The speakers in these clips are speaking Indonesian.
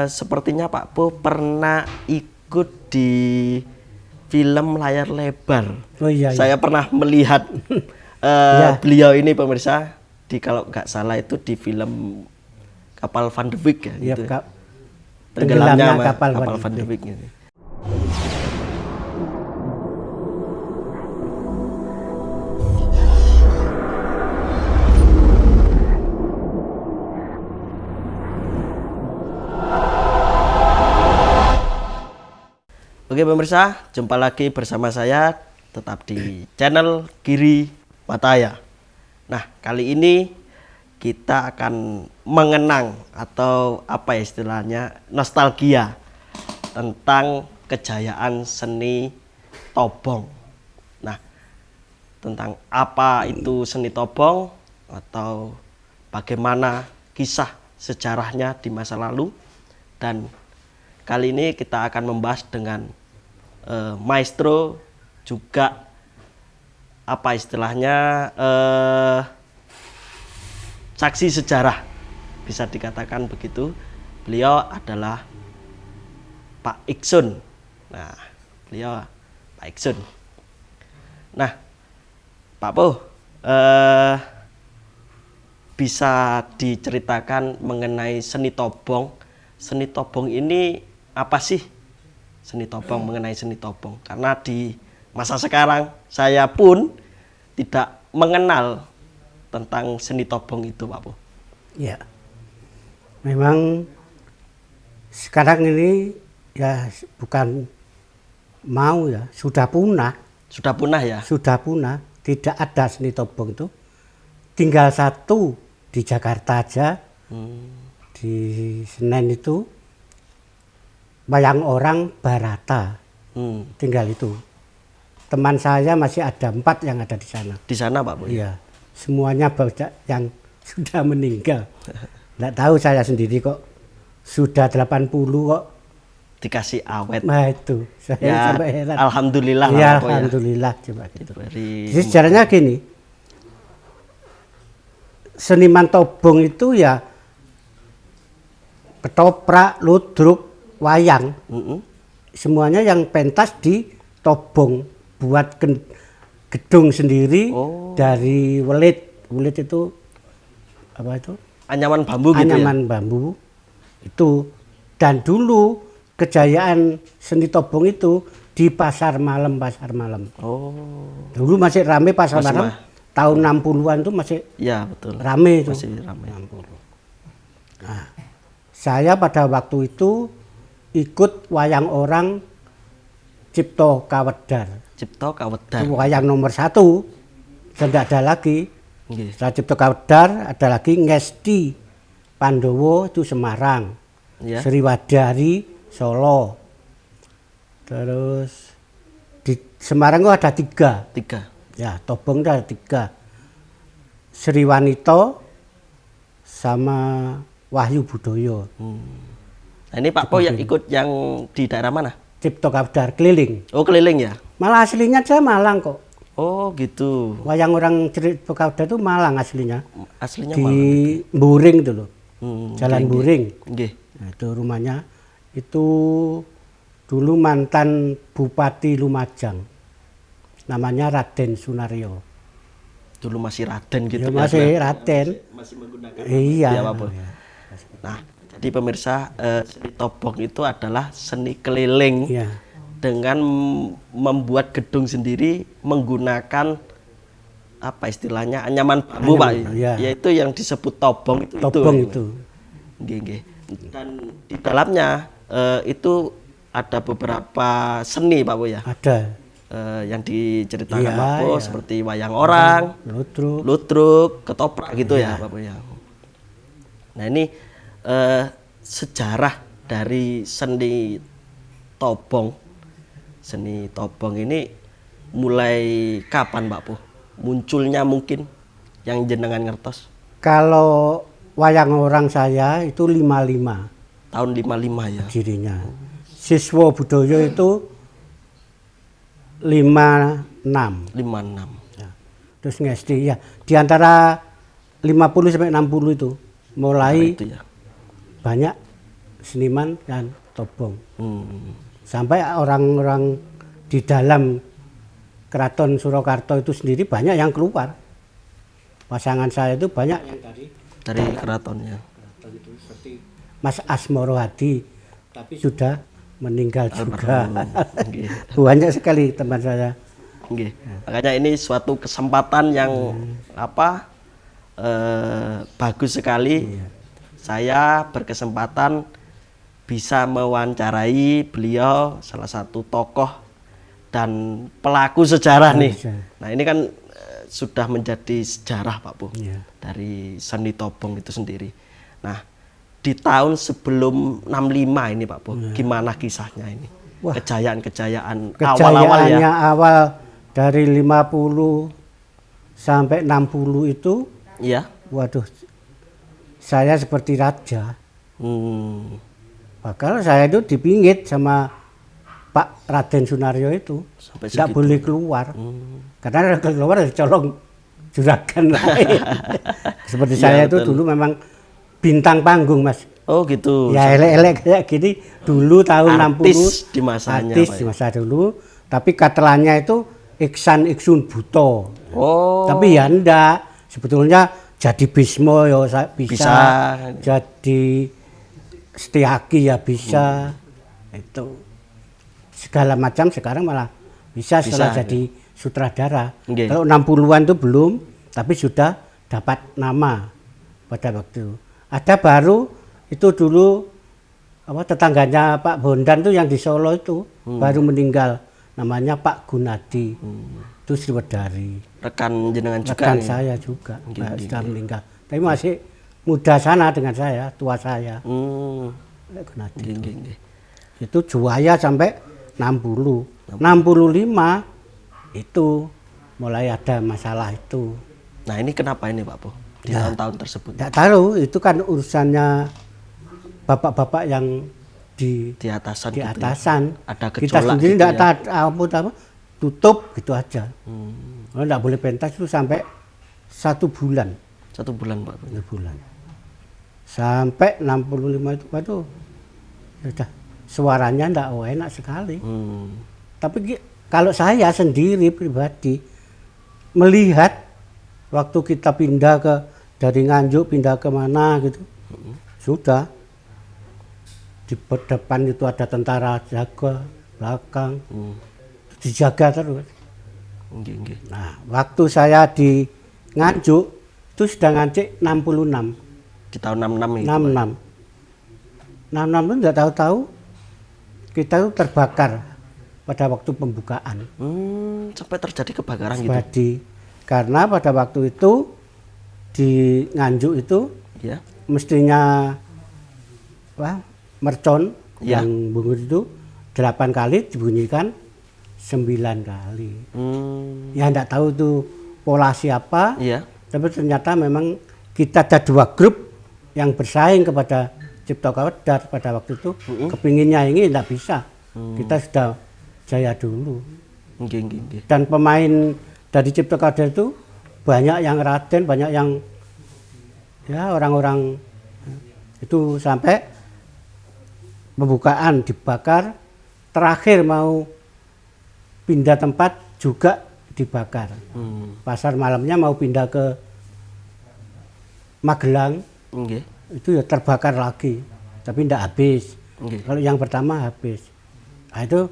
Sepertinya Pak Po pernah ikut di film layar lebar. Oh iya, Saya pernah melihat beliau ini pemirsa di, kalau nggak salah itu di film Kapal Van de Wijk ya, gitu. Tenggelamnya kapal Van de Wijk ini. Oke pemirsa, jumpa lagi bersama saya tetap di channel Giri Mataya. Nah, kali ini kita akan mengenang atau apa ya istilahnya, nostalgia tentang kejayaan seni tobong. Nah, tentang apa itu seni tobong atau bagaimana kisah sejarahnya di masa lalu, dan kali ini kita akan membahas dengan maestro juga apa istilahnya saksi sejarah, bisa dikatakan begitu. Beliau adalah Pak Iksun. Nah, beliau Pak Iksun. Nah, Pak Po, bisa diceritakan mengenai seni tobong. Seni tobong ini apa sih? Seni tobong, mengenai seni tobong. Karena di masa sekarang saya pun tidak mengenal tentang seni tobong itu, Pak Po. Ya, memang sekarang ini ya bukan mau ya, sudah punah. Sudah punah ya? Sudah punah, tidak ada seni tobong itu. Tinggal satu di Jakarta aja, di Senen itu, wayang orang Barata. Tinggal itu. Teman saya masih ada 4 yang ada di sana. Di sana Pak Po? Iya, semuanya banyak yang sudah meninggal. Nggak tahu saya sendiri kok sudah 80 kok dikasih awet. Nah itu, saya ya, sampai heran. Alhamdulillah ya, Pak Po, alhamdulillah ya. Coba gitu. Jadi sejarahnya gini, seniman tobong itu ya ketoprak, ludruk, wayang, semuanya yang pentas di tobong, buat gedung sendiri dari welit. Welit itu apa itu? Anyaman bambu gitu ya? Anyaman bambu itu. Dan dulu kejayaan seni tobong itu di pasar malam. Dulu masih rame pasar malam. Tahun 60-an itu masih ya, betul. Rame itu. Masih rame. 60. Nah, saya pada waktu itu ikut wayang orang Cipto Kawedar. Cipto Kawedar. Itu wayang nomor 1. Tidak ada lagi. Setelah Cipto Kawedar ada lagi Ngesti Pandowo itu Semarang. Ya. Sriwadari Solo. Terus di Semarang itu ada 3. Ya, tobong itu ada 3. Sri Wanito sama Wahyu Budoyo. Nah, ini Pak Po yang ikut yang di daerah mana? Cipto Kawedar keliling. Oh, keliling ya? Malah aslinya saya Malang kok. Oh, gitu. Wayang orang Cipto Kawedar itu Malang aslinya. Aslinya di Malang. Di Buring dulu. Jalan Buring. Nah, itu rumahnya. Itu dulu mantan Bupati Lumajang. Namanya Raden Sunario. Dulu masih Raden gitu ya? Masih Raden. Masih menggunakan. Iya. Ya, Pak Po. Nah, jadi pemirsa, seni tobong itu adalah seni keliling dengan membuat gedung sendiri menggunakan apa istilahnya, anyaman bambu, Pak. Yaitu yang disebut tobong itu. Tobong itu. Dan di dalamnya itu ada beberapa seni, Pak Po ya. Ada. Yang diceritakan Pak Po seperti wayang orang, ludruk, ketoprak gitu ya Pak Po ya. Nah, ini sejarah dari seni tobong. Seni tobong ini mulai kapan Pak Po? Munculnya mungkin yang jenengan ngertos? Kalau wayang orang saya itu 55. Tahun 55 ya. Dirinya. Siswa Budoyo itu 56. Ya. Terus Ngesti ya, di antara 50 sampai 60 itu mulai itu banyak seniman dan tobong. Hmm. Sampai orang-orang di dalam Keraton Surakarta itu sendiri banyak yang keluar. Pasangan saya itu banyak yang Dari keratonnya. keraton itu seperti Mas Asmoro Hadi, tapi sudah meninggal juga. Nggih. Banyak sekali teman saya. Nggih. Makanya ini suatu kesempatan yang bagus sekali. Saya berkesempatan bisa mewawancarai beliau, salah satu tokoh dan pelaku sejarah nih. Nah ini kan sudah menjadi sejarah Pak Bu dari seni tobong itu sendiri. Nah di tahun sebelum 65 ini Pak Bu, gimana kisahnya ini? Wah. Kejayaan-kejayaan awal-awal ya. Kejayaannya awal dari 50 sampai 60 itu, Iya. waduh, saya seperti raja. Hmm. Bahkan saya itu dipinggit sama Pak Raden Sunaryo itu, Sampai tidak segitu. boleh keluar. Karena kalau keluar dicolong juragan lain. Seperti Iya, saya itu betul. dulu memang bintang panggung, Mas. Oh gitu. Ya elek-elek kayak gini dulu tahun Artis 60. di masanya, Artis Pak, di ya? masa dulu, tapi katelannya itu Iksan Iksun Buto. Oh. Tapi ya enggak, sebetulnya jadi Bismo ya bisa, Bisa. jadi Setiaki ya bisa. Itu segala macam sekarang malah bisa setelah Bisa, jadi sutradara. Nggih. Kalau 60-an itu belum, tapi sudah dapat nama pada waktu itu. Ada baru itu dulu tetangganya Pak Bondan tuh yang di Solo itu baru meninggal, namanya Pak Gunadi. Itu Sriwedari. Rekan jenengan juga Rekan nih. saya juga Nggih, nggih, sudah meninggal. Tapi masih muda sana dengan saya, tua saya. Hmm. Pak Gunadi. Nggih, nggih, nggih. Itu juaya sampai 60. 65 itu mulai ada masalah itu. Nah ini kenapa ini Pak Bu? Di Ya. tahun-tahun tersebut. Tidak tahu, itu kan urusannya bapak-bapak yang di Di atasan gitu ya. atasan. Ada Kita gejolak sendiri gitu tidak ya. tahu, tutup gitu aja. Hmm. Kalau tidak boleh pentas itu sampai 1 bulan. 1 bulan Pak Bu. 1 bulan. Sampai 65 itu, waduh, ya udah, suaranya tidak enak sekali. Hmm. Tapi kalau saya sendiri pribadi melihat waktu kita pindah dari Nganjuk pindah ke mana gitu, sudah di depan itu ada tentara jaga, belakang dijaga terus. Nggih, nggih. Nah, waktu saya di Nganjuk itu sudah ngancik 66. Di tahun 66 itu. 66. 66 itu tidak tahu-tahu kita itu terbakar pada waktu pembukaan. Sampai terjadi kebakaran gitu. Badi. Karena pada waktu itu di Nganjuk itu Ya. mestinya mercon Ya. yang bungut itu 8 kali dibunyikan 9 kali. Ya enggak tahu itu pola siapa, Iya. tapi ternyata memang kita ada 2 grup yang bersaing kepada Cipto Kawedar pada waktu itu. Kepinginnya ini enggak bisa. Kita sudah jaya dulu. Nggih, nggih, nggih. Dan pemain dari Cipto Kawedar itu banyak yang Raden, banyak yang ya orang-orang itu sampai pembukaan dibakar, terakhir mau pindah tempat juga dibakar. Pasar malamnya mau pindah ke Magelang, Nggih. itu ya terbakar lagi, tapi tidak habis. Nggih. Kalau yang pertama habis. Nah, itu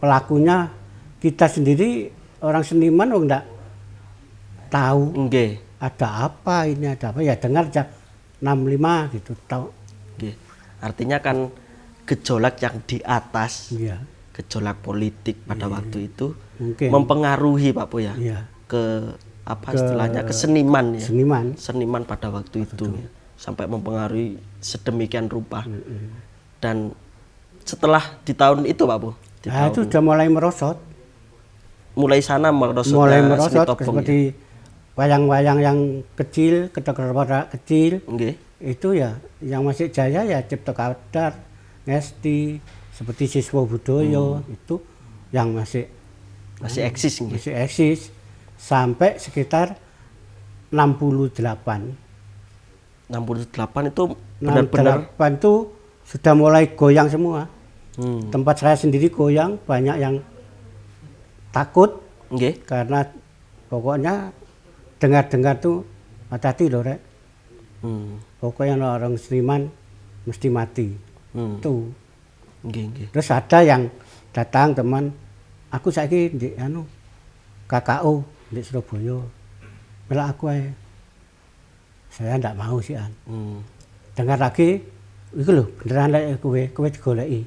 pelakunya kita sendiri orang seniman enggak tahu Nggih. ada apa ini, ada apa, ya dengar aja 65 gitu tahu. Nggih. Artinya kan gejolak yang di atas, Iya. gejolak politik pada waktu itu Mungkin. mempengaruhi Pak Bu ya. Iya. Ke apa istilahnya, ke seniman ya. Seniman. Seniman pada waktu itu ya. Sampai mempengaruhi sedemikian rupa. Dan setelah di tahun itu Pak Bu, di Nah, tahun itu sudah mulai merosot. mulai sana merosotnya Mulai seni merosot topong seperti wayang-wayang yang kecil, kedok-kedok kecil. ya. Nggih. Itu ya yang masih jaya ya Cipto Kawedar, Ngesti, seperti Siswo Budoyo itu yang masih Eksis nggih. masih eksis sampai sekitar 68. 68 itu benar-benar 68 itu sudah mulai goyang semua. Hmm. Tempat saya sendiri goyang, banyak yang takut Nggih. karena pokoknya dengar-dengar tuh hati-hati loh Rek. Hmm. Pokoknya orang seniman mesti mati. Hmm. Tuh. Nggih, nggih. Terus ada yang datang teman, aku saiki di KKO di Surabaya. Melak aku aja. Saya ndak mau sih an. Hmm. Dengar lagi, itu loh beneran lek kowe digoleki.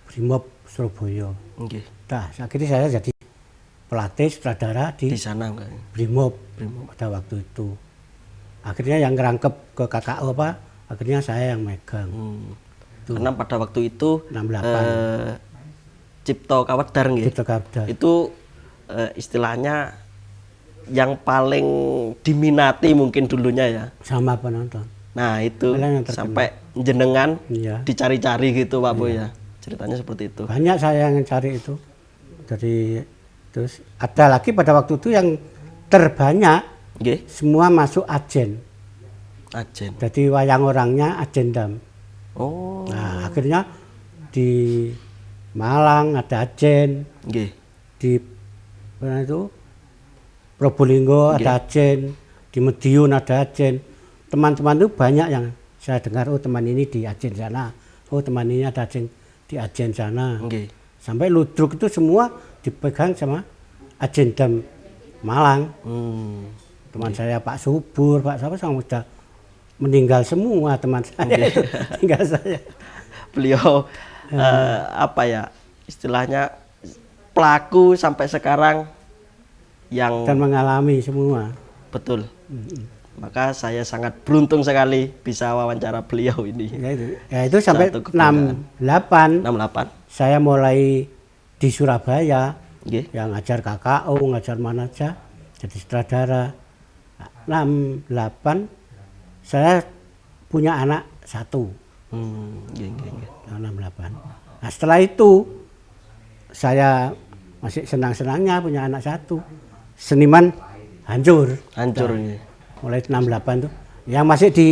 Brimob Surabaya. Nggih. Nah, akhirnya saya jadi pelatih sutradara Di di sana enggak? Brimob Brimob. pada waktu itu. Akhirnya yang ngerangkep ke KKO apa? Akhirnya saya yang megang. Hmm. Tuh. Karena pada waktu itu 68. Cipto Kawedar nggih. Cipto Kawedar. Itu istilahnya yang paling diminati mungkin dulunya ya. Sama penonton. Nah itu Malah yang terkenal. sampai jenengan Iya. dicari-cari gitu Pak Boy ya. Ceritanya seperti itu. Banyak saya yang cari itu. Dari terus ada lagi pada waktu itu yang terbanyak Nggih. semua masuk ajen. Ajen. Jadi wayang orangnya ajendam. Oh. Nah, akhirnya di Malang ada ajen, Nggih. di mana itu Probolinggo ada ajen, di Madiun ada ajen. Teman-teman itu banyak yang saya dengar, oh teman ini di ajen sana, oh teman ini ada ajen di ajen sana. Nggih. Sampai ludruk itu semua dipegang sama ajendam Malang. Hmm. Teman saya Pak Subur, Pak siapa sama sudah meninggal semua teman saya. Tinggal saya. Beliau apa ya istilahnya pelaku sampai sekarang yang Dan mengalami semua. betul. Maka saya sangat beruntung sekali bisa wawancara beliau ini. Ya itu sampai Satu kebanggaan. 68 68. saya mulai di Surabaya Nggih. yang ngajar KKO, ngajar mana aja, jadi sutradara. 68 saya punya anak satu. Nggih, nggih, nggih. 68. Nah setelah itu saya masih senang-senangnya punya anak satu. Seniman hancur. Hancur ini. Mulai 68 tuh. Yang masih di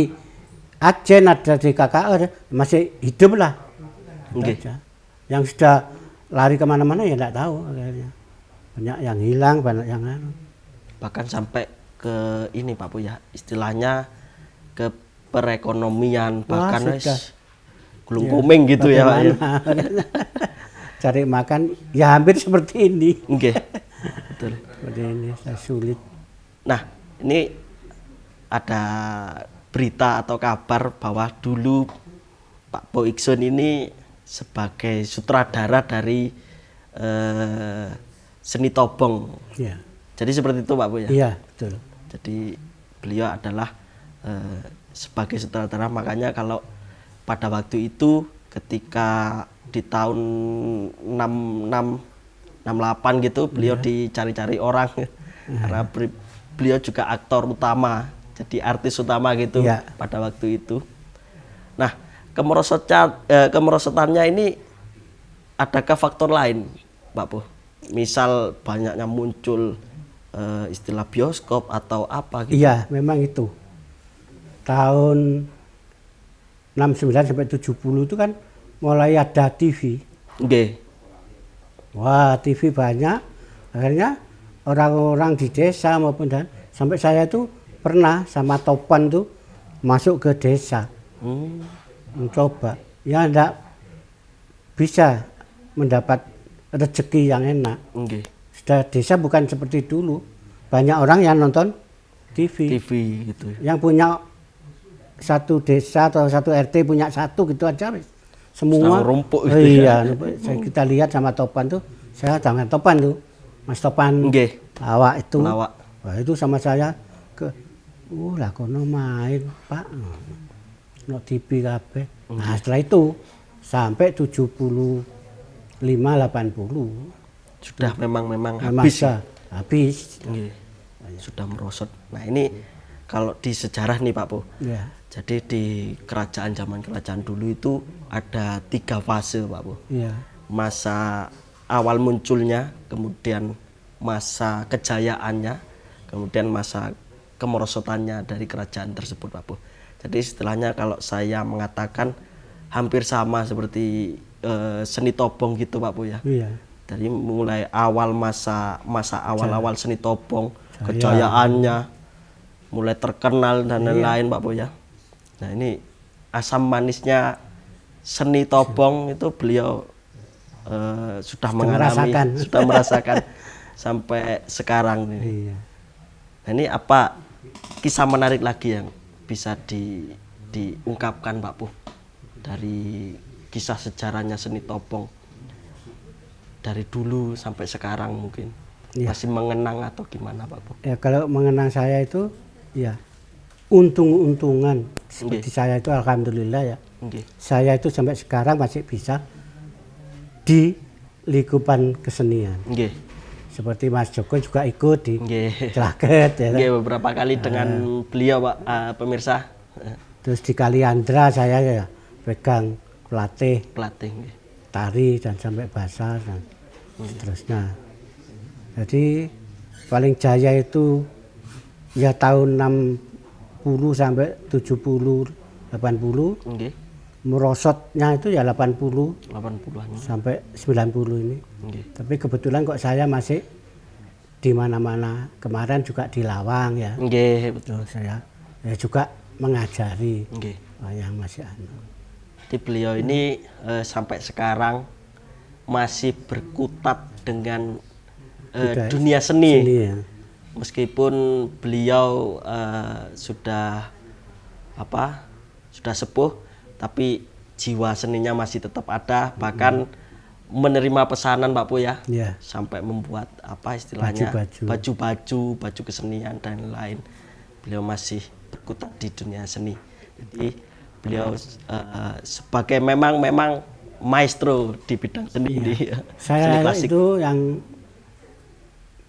Ajen ada di KKO masih hidup lah. Nggih. Aja. Yang sudah lari kemana-mana ya enggak tahu akhirnya. Banyak yang hilang, banyak yang anu. Bahkan sampai ke ini Pak Bu ya, istilahnya ke perekonomian Wah, bahkan sudah. wis gulung kuming gitu ya Pak ya. Bagaimana? Cari makan ya hampir seperti ini. Nggih. Betul. Seperti ini saya sulit. Nah, ini ada berita atau kabar bahwa dulu Pak Bo Iksun ini sebagai sutradara dari seni tobong. Ya. Jadi seperti itu Pak Bu ya. Iya, betul. Jadi beliau adalah sebagai sutradara, makanya kalau pada waktu itu ketika di tahun 66 68 gitu beliau dicari-cari orang karena beliau juga aktor utama, jadi artis utama gitu pada waktu itu. Nah, kemerosotannya ini adakah faktor lain Pak Bu? Misal banyaknya muncul istilah bioskop atau apa gitu? Iya, memang itu. Tahun 69 sampai 70 itu kan mulai ada TV. Nggih. Wah, TV banyak. Akhirnya orang-orang di desa maupun dan sampai saya tuh pernah sama Topan tuh masuk ke desa. Mencoba. Ya enggak bisa mendapat rezeki yang enak. Nggih. Sudah desa bukan seperti dulu. Banyak orang yang nonton TV. TV gitu. Yang punya satu desa atau satu RT punya satu gitu aja semua rumpuk gitu iya kita lihat sama Topan tuh, saya sama Topan tuh, Mas Topan lawak itu. Lawak. Wah, itu sama saya ke lah kono main Pak no TV kabeh. Nah setelah itu sampai 75 80 sudah memang habis ya? Habis. Sudah merosot. Nah ini kalau di sejarah nih Pak Po, jadi di zaman kerajaan dulu itu ada 3 fase Pak Po. Masa awal munculnya, kemudian masa kejayaannya, kemudian masa kemerosotannya dari kerajaan tersebut Pak Po. Jadi istilahnya kalau saya mengatakan hampir sama seperti seni topong gitu Pak Pu ya. Iya. Dari mulai awal masa awal-awal seni topong, Jaya. kejayaannya, mulai terkenal dan lain-lain Pak Pu ya. Nah ini asam manisnya seni topong itu beliau sudah mengalami, sudah merasakan sampai sekarang nih. Iya. Nah, ini apa kisah menarik lagi yang bisa diungkapkan Pak Pu dari kisah sejarahnya seni topong dari dulu sampai sekarang mungkin masih mengenang atau gimana Pak Pu? Ya kalau mengenang saya itu ya untung-untungan seperti saya itu alhamdulillah ya. Saya itu sampai sekarang masih bisa di lingkupan kesenian. Seperti Mas Joko juga ikut di Celaket ya. Beberapa kali dengan beliau Pak pemirsa. Terus di Kaliandra saya ya pegang pelatih tari dan sampai basar dan seterusnya. Jadi paling jaya itu ya tahun 60 sampai 70 80. Merosotnya itu ya 80-an sampai 90 ini. Tapi kebetulan kok saya masih di mana-mana. Kemarin juga di Lawang ya. Betul. Saya ya juga mengajari wayang masih Jadi beliau ini sampai sekarang masih berkutat dengan dunia seni. Ya. Meskipun beliau sudah sepuh, tapi jiwa seninya masih tetap ada, bahkan menerima pesanan Pak Pu ya, sampai membuat istilahnya baju kesenian dan lain. Beliau masih berkutat di dunia seni. Jadi beliau sebagai memang maestro di bidang seni ini. Saya itu yang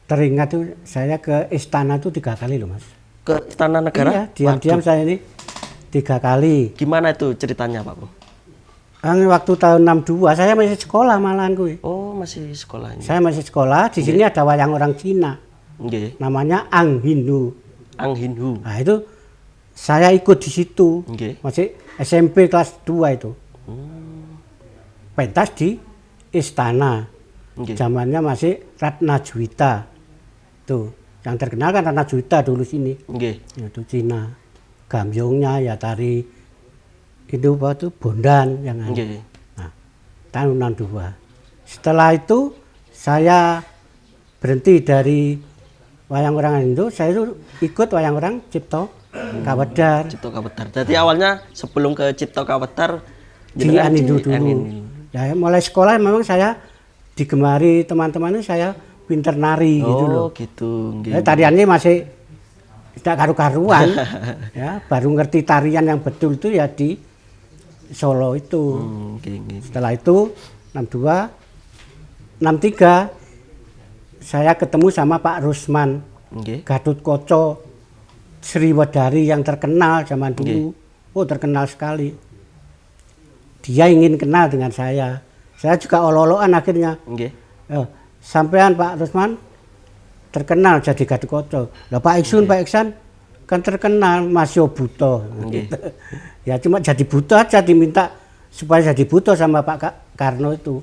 teringat tuh saya ke istana tuh 3 kali loh Mas. Ke Istana Negara? Iya, diam-diam saya ini 3 kali. Gimana itu ceritanya Pak Pu? Waktu tahun 62 saya masih sekolah malahan gue. Oh masih sekolah ini. Saya masih sekolah, di sini ada wayang orang Cina. Namanya Ang Hindu. Nah itu saya ikut di situ. Masih SMP kelas 2 itu. Pentas di istana. Zamannya masih Ratna Juwita. Tuh, yang terkenal kan Ratna Juwita dulu sini. Itu Cina. Gambyongnya ya tari itu bondan yang nah, tahun 62. Setelah itu saya berhenti dari wayang orang Indo, saya itu ikut wayang orang Cipto Kawedar. Jadi awalnya sebelum ke Cipto Kawedar di Anindo dulu. Ya, mulai sekolah memang saya digemari teman-teman saya pinter nari gitu loh. Tariannya masih tidak karu-karuan. Ya, baru ngerti tarian yang betul itu ya di Solo itu. Setelah itu 62 63 saya ketemu sama Pak Rusman Gatotkaca Sriwedari yang terkenal zaman dulu. Oh terkenal sekali. Dia ingin kenal dengan saya. Saya juga olo-oloan akhirnya. Sampean Pak Rusman terkenal jadi Gatotkaca. Lah Pak Iksan kan terkenal Mas Yobuto. Ya cuma jadi buto aja diminta supaya jadi buto sama Pak Karno itu.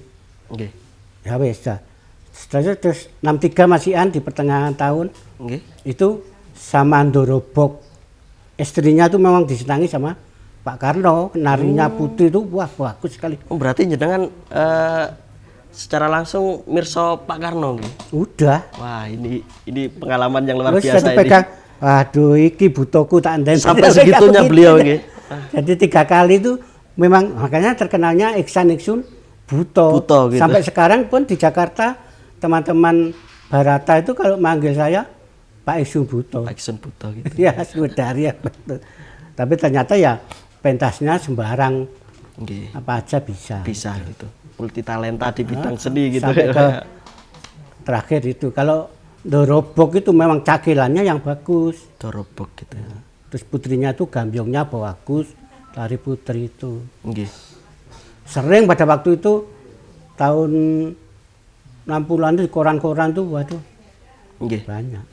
Ya wes dah. Setelah itu terus 63 masihan di pertengahan tahun. Itu sama Ndorobok. Istrinya tuh memang disenangi sama Pak Karno, narinya putih itu wah bagus sekali. Berarti jenengan secara langsung mirso Pak Karno nih. Udah. Wah, ini pengalaman yang luar biasa ini. Pegang, aduh iki butoku tak enden. Sampai segitunya beliau nggih. Jadi 3 kali itu memang makanya terkenalnya Iksan Iksun Buto gitu. Sampai sekarang pun di Jakarta teman-teman Barata itu kalau manggil saya Pak Iksun Buto. Pak Iksun Buto gitu. Ya, Sriwedari ya betul. Tapi ternyata ya pentasnya sembarang apa aja bisa. Bisa gitu. Multi talenta di bidang seni gitu. Sampai ke terakhir itu kalau Ndorobok itu memang cakelannya yang bagus. Ndorobok gitu. Ya. Terus putrinya itu gambyongnya bagus, tari putri itu. Sering pada waktu itu tahun 60-an itu koran-koran tuh waduh. Banyak.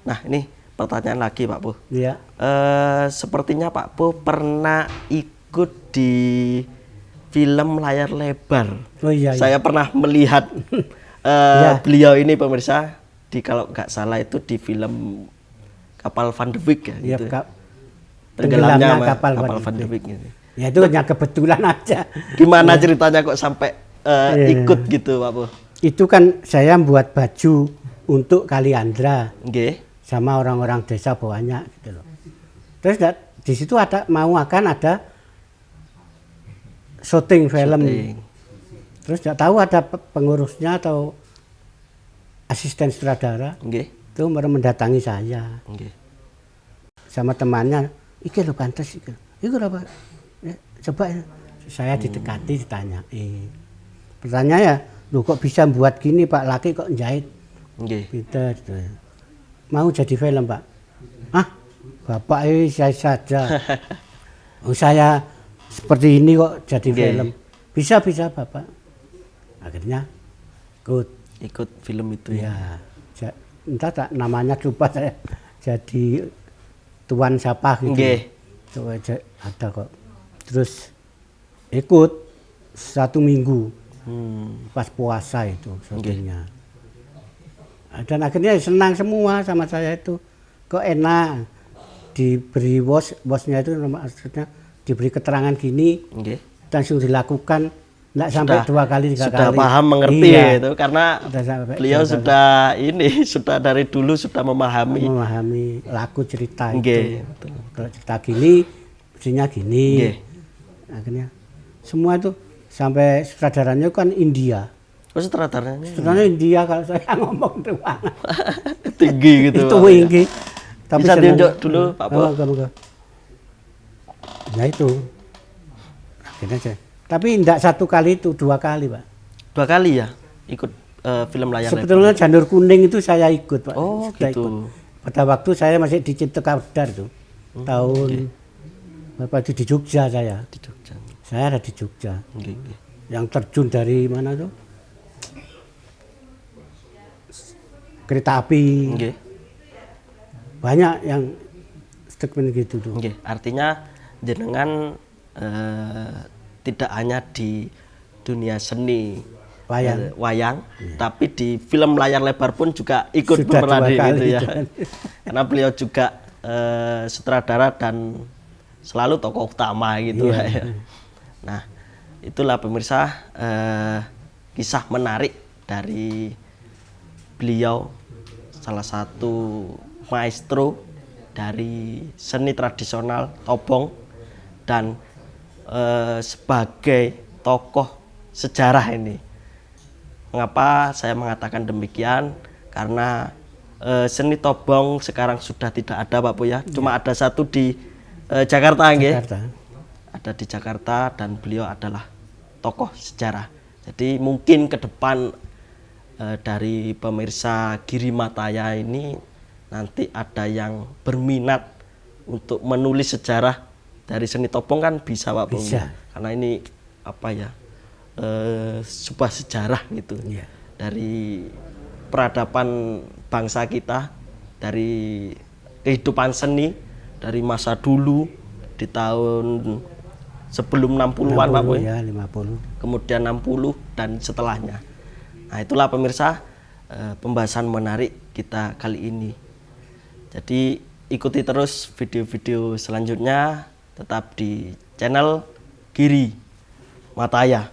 Nah, ini pertanyaan lagi Pak Pu. Iya. Sepertinya Pak Pu pernah ikut di film layar lebar. Oh iya, Saya pernah melihat beliau ini pemirsa di kalau nggak salah itu di film Kapal Van de Beek ya, iya, gitu. tenggelamnya Tenggelamnya kapal Van de Beek gitu. Ya itu hanya kebetulan aja. Gimana ceritanya kok sampai ikut gitu Pak Bu? Itu kan saya buat baju untuk Kaliandra Nggih. sama orang-orang desa banyak gitu loh. Terus di situ akan ada syuting film. Syuting. Terus nggak tahu ada pengurusnya atau asisten sutradara Nggih. itu mendatangi saya Nggih. sama temannya. Iki lo pantas iki. Iku apa? Ya, coba ya. Saya didekati ditanya. Pertanyaan ya, lu kok bisa buat gini Pak, laki kok jahit? Nggih. Gitu. Mau jadi film Pak? Ah, Bapak ini saya saja. Oh, saya seperti ini kok jadi Nggih. film. Bisa Bapak. Akhirnya Ikut film itu ya. ya. Entah tak namanya lupa saya. Jadi tuan siapa gitu. Nggih. Itu aja ada kok. Terus ikut 1 minggu pas puasa itu syutingnya. Dan akhirnya senang semua sama saya itu. Kok enak diberi bosnya itu maksudnya diberi keterangan gini Nggih. langsung dilakukan, enggak sampai 2 kali 3 kali. Sudah paham mengerti Iya. itu karena beliau sudah dari dulu sudah memahami laku cerita Nggih, itu. betul. Kalau cerita gini, mestinya gini. Nggih. Akhirnya semua itu sampai sutradaranya kan India. Oh, sutradaranya Sutradaranya India kalau saya ngomong doang. tinggi gitu. Itu Pak. tinggi. Bisa tunjuk dulu Pak Po. Nah itu. Akhirnya saya. Tapi tidak 1 kali itu, 2 kali Pak. 2 kali ya ikut film layar lebar. Sebetulnya Janur Kuning itu saya ikut Pak. Oh Sudah gitu. ikut. Pada waktu saya masih di Ciptakadar tuh. Tahun berapa itu di Jogja saya. Di Jogja. Saya ada di Jogja. Nggih, nggih. Yang terjun dari mana tuh? Kereta api. Nggih. Banyak yang statement gitu tuh. Nggih, artinya jenengan tidak hanya di dunia seni wayang, tapi di film layar lebar pun juga ikut Sudah berperan 2 kali gitu ya. itu. Karena beliau juga sutradara dan selalu tokoh utama gitu Iya. ya. Nah, itulah pemirsa kisah menarik dari beliau, salah satu maestro dari seni tradisional Tobong dan sebagai tokoh sejarah ini. Mengapa saya mengatakan demikian? Karena seni Tobong sekarang sudah tidak ada Pak Bu ya. Cuma ada satu di Jakarta, nggih. Ada di Jakarta dan beliau adalah tokoh sejarah. Jadi mungkin ke depan dari pemirsa Giri Mataya ini nanti ada yang berminat untuk menulis sejarah dari seni Tobong kan bisa Pak Bu. Bisa. Karena ini apa ya? Sebuah sejarah gitu. Iya. Dari peradaban bangsa kita, dari kehidupan seni dari masa dulu di tahun sebelum 60-an Pak Bu. Ya, 50. Kemudian 60 dan setelahnya. Nah, itulah pemirsa pembahasan menarik kita kali ini. Jadi ikuti terus video-video selanjutnya tetap di channel Giri Mataya.